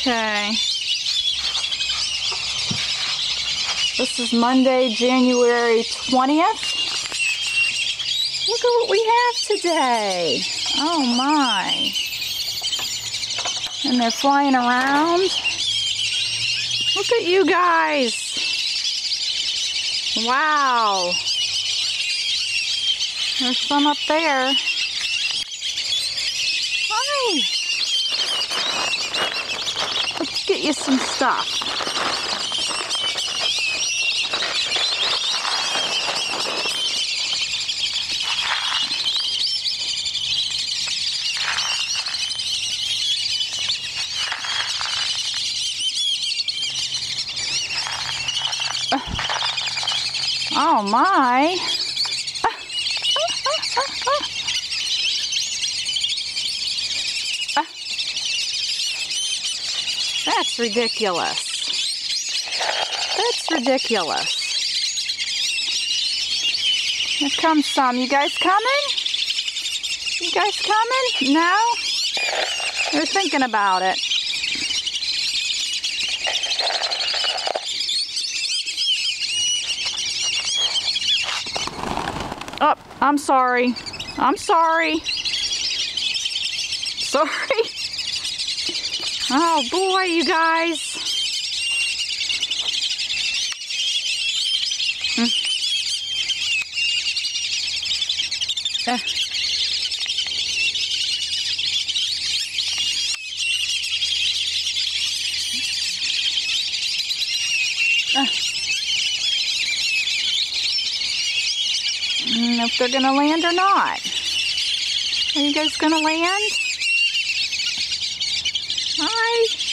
Okay. This is Monday, January 20th. Look at what we have today. Oh my. And they're flying around. Look at you guys. Wow. There's some up there. Hi. Let's get you some stuff. Oh my. That's ridiculous. That's ridiculous. Here comes some. You guys coming? You guys coming? No? They're thinking about it. Oh, I'm sorry. I'm sorry. Sorry. Oh boy, you guys. If they're gonna land or not. Are you guys gonna land? Hi.